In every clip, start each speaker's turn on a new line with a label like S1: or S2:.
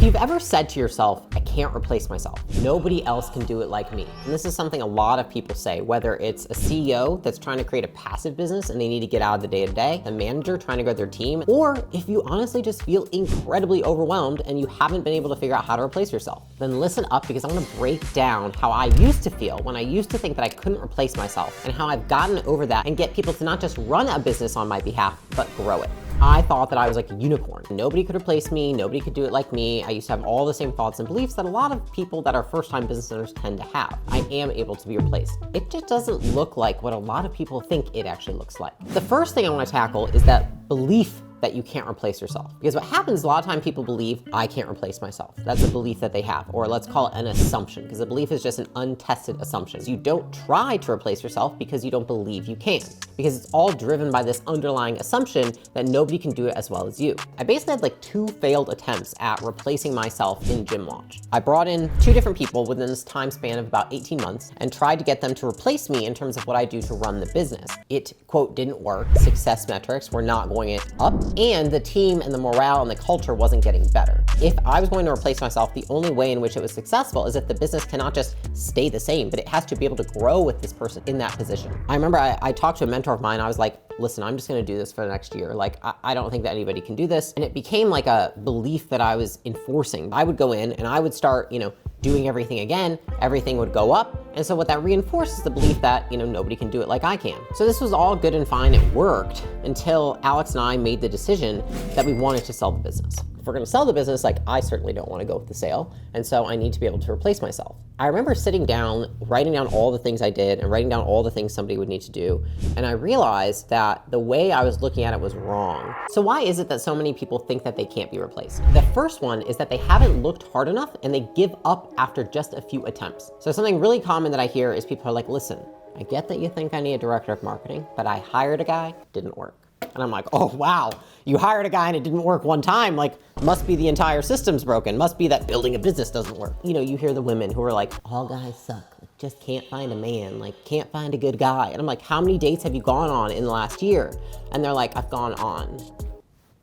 S1: If you've ever said to yourself, I can't replace myself, nobody else can do it like me. And this is something a lot of people say, whether it's a CEO that's trying to create a passive business and they need to get out of the day-to-day, a manager trying to grow their team, or if you honestly just feel incredibly overwhelmed and you haven't been able to figure out how to replace yourself. Then listen up, because I'm gonna break down how I used to feel when I used to think that I couldn't replace myself, and how I've gotten over that and get people to not just run a business on my behalf, but grow it. I thought that I was like a unicorn. Nobody could replace me, nobody could do it like me. I used to have all the same thoughts and beliefs that a lot of people that are first-time business owners tend to have. I am able to be replaced. It just doesn't look like what a lot of people think it actually looks like. The first thing I wanna tackle is that belief that you can't replace yourself. Because what happens, a lot of times people believe, I can't replace myself. That's a belief that they have, or let's call it an assumption, because a belief is just an untested assumption. You don't try to replace yourself because you don't believe you can. Because it's all driven by this underlying assumption that nobody can do it as well as you. I basically had like 2 failed attempts at replacing myself in Gym Launch. I brought in 2 different people within this time span of about 18 months and tried to get them to replace me in terms of what I do to run the business. It, quote, didn't work. Success metrics were not going up, and the team and the morale and the culture wasn't getting better. If I was going to replace myself, the only way in which it was successful is if the business cannot just stay the same, but it has to be able to grow with this person in that position. I remember I talked to a mentor of mine. I was like, listen, I'm just gonna do this for the next year. Like, I don't think that anybody can do this. And it became like a belief that I was enforcing. I would go in and I would start, doing everything again, everything would go up. And so what that reinforces the belief that, nobody can do it like I can. So this was all good and fine, it worked, until Alex and I made the decision that we wanted to sell the business. If we're gonna sell the business, like, I certainly don't wanna go with the sale, and so I need to be able to replace myself. I remember sitting down, writing down all the things I did, and writing down all the things somebody would need to do, and I realized that the way I was looking at it was wrong. So why is it that so many people think that they can't be replaced? The first one is that they haven't looked hard enough, and they give up after just a few attempts. So something really common that I hear is people are like, listen, I get that you think I need a director of marketing, but I hired a guy, didn't work. And I'm like, oh, wow, you hired a guy and it didn't work one time. Like, must be the entire system's broken. Must be that building a business doesn't work. You hear the women who are like, all guys suck. Like, just can't find a man, like can't find a good guy. And I'm like, how many dates have you gone on in the last year? And they're like, I've gone on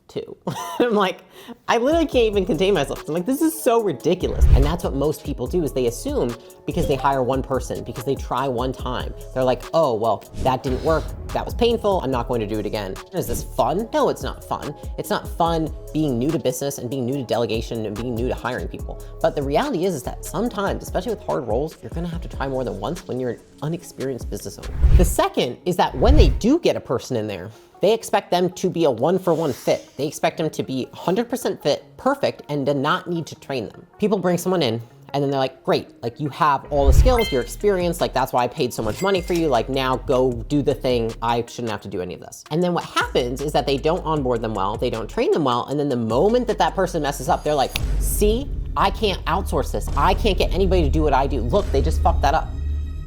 S1: 2. I'm like, I literally can't even contain myself. I'm like, this is so ridiculous. And that's what most people do, is they assume because they hire one person, because they try one time, they're like, oh, well, that didn't work. That was painful. I'm not going to do it again. Is this fun? No, it's not fun. It's not fun being new to business and being new to delegation and being new to hiring people. But the reality is that sometimes, especially with hard roles, you're gonna have to try more than once when you're an unexperienced business owner. The second is that when they do get a person in there, they expect them to be a 1-for-1 fit. They expect them to be 100% fit, perfect, and to not need to train them. People bring someone in, and then they're like, great, like you have all the skills, your experience, like that's why I paid so much money for you, like now go do the thing, I shouldn't have to do any of this. And then what happens is that they don't onboard them well, they don't train them well, and then the moment that that person messes up, they're like, see, I can't outsource this, I can't get anybody to do what I do, look, they just fucked that up.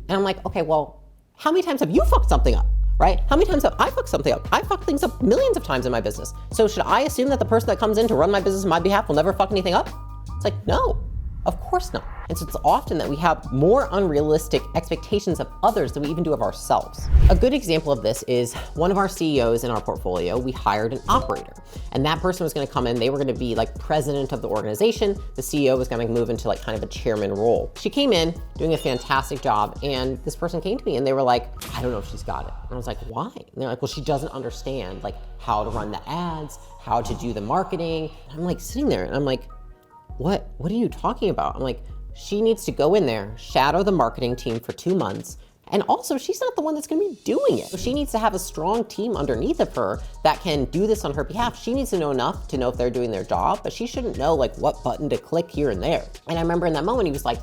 S1: And I'm like, okay, well, how many times have you fucked something up? Right? How many times have I fucked something up? I fucked things up millions of times in my business. So should I assume that the person that comes in to run my business on my behalf will never fuck anything up? It's like, no, of course not. And so it's often that we have more unrealistic expectations of others than we even do of ourselves. A good example of this is one of our CEOs in our portfolio, we hired an operator. And that person was gonna come in, they were gonna be like president of the organization. The CEO was gonna move into like kind of a chairman role. She came in doing a fantastic job, and this person came to me and they were like, I don't know if she's got it. And I was like, why? And they're like, well, she doesn't understand like how to run the ads, how to do the marketing. And I'm like sitting there and I'm like, what are you talking about? I'm like, she needs to go in there, shadow the marketing team for 2 months. And also, she's not the one that's gonna be doing it. So she needs to have a strong team underneath of her that can do this on her behalf. She needs to know enough to know if they're doing their job, but she shouldn't know like what button to click here and there. And I remember in that moment, he was like,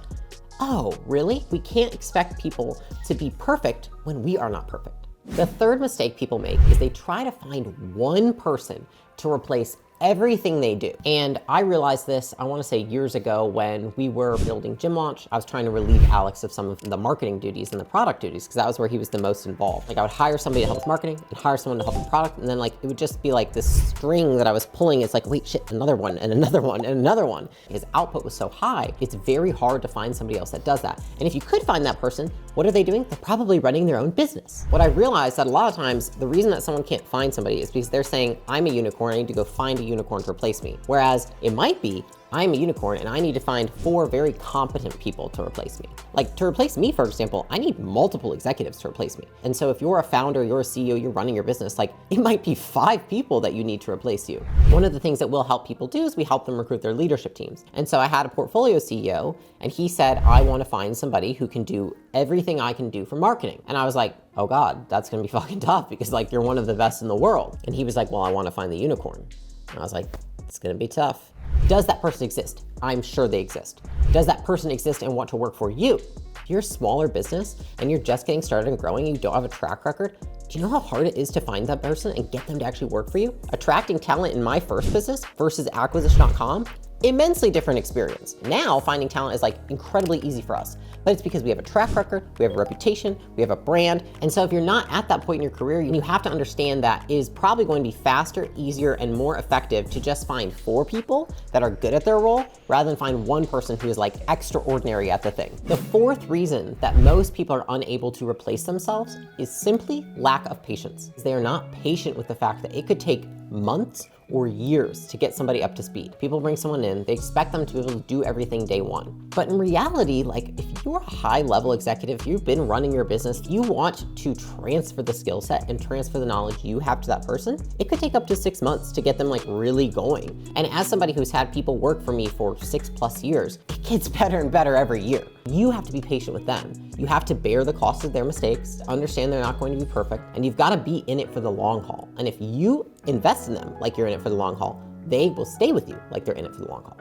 S1: oh, really? We can't expect people to be perfect when we are not perfect. The third mistake people make is they try to find one person to replace everything they do. And I realized this, I wanna say years ago when we were building Gym Launch. I was trying to relieve Alex of some of the marketing duties and the product duties, because that was where he was the most involved. Like I would hire somebody to help with marketing and hire someone to help with product. And then like, it would just be like this string that I was pulling. It's like, wait, shit, another one and another one and another one. His output was so high, it's very hard to find somebody else that does that. And if you could find that person, what are they doing? They're probably running their own business. What I realized that a lot of times, the reason that someone can't find somebody is because they're saying, I'm a unicorn, I need to go find a unicorn to replace me. Whereas it might be, I'm a unicorn and I need to find 4 very competent people to replace me. Like, to replace me, for example, I need multiple executives to replace me. And so if you're a founder, you're a CEO, you're running your business, like, it might be 5 people that you need to replace you. One of the things that we'll help people do is we help them recruit their leadership teams. And so I had a portfolio CEO and he said, I want to find somebody who can do everything I can do for marketing. And I was like, oh God, that's gonna be fucking tough because like you're one of the best in the world. And he was like, well, I want to find the unicorn. And I was like, it's gonna be tough. Does that person exist? I'm sure they exist. Does that person exist and want to work for you? If you're a smaller business and you're just getting started and growing and you don't have a track record, do you know how hard it is to find that person and get them to actually work for you? Attracting talent in my first business versus acquisition.com, immensely different experience. Now finding talent is like incredibly easy for us, but it's because we have a track record, we have a reputation, we have a brand. And so if you're not at that point in your career, you have to understand that it is probably going to be faster, easier, and more effective to just find 4 people that are good at their role rather than find one person who is like extraordinary at the thing. The 4th reason that most people are unable to replace themselves is simply lack of patience. They are not patient with the fact that it could take months or years to get somebody up to speed. People bring someone in, they expect them to be able to do everything day 1. But in reality, like if you're a high level executive, you've been running your business, you want to transfer the skill set and transfer the knowledge you have to that person, it could take up to 6 months to get them like really going. And as somebody who's had people work for me for 6+ years, it gets better and better every year. You have to be patient with them. You have to bear the cost of their mistakes, understand they're not going to be perfect, and you've got to be in it for the long haul. And if you invest in them like you're in it for the long haul, they will stay with you like they're in it for the long haul.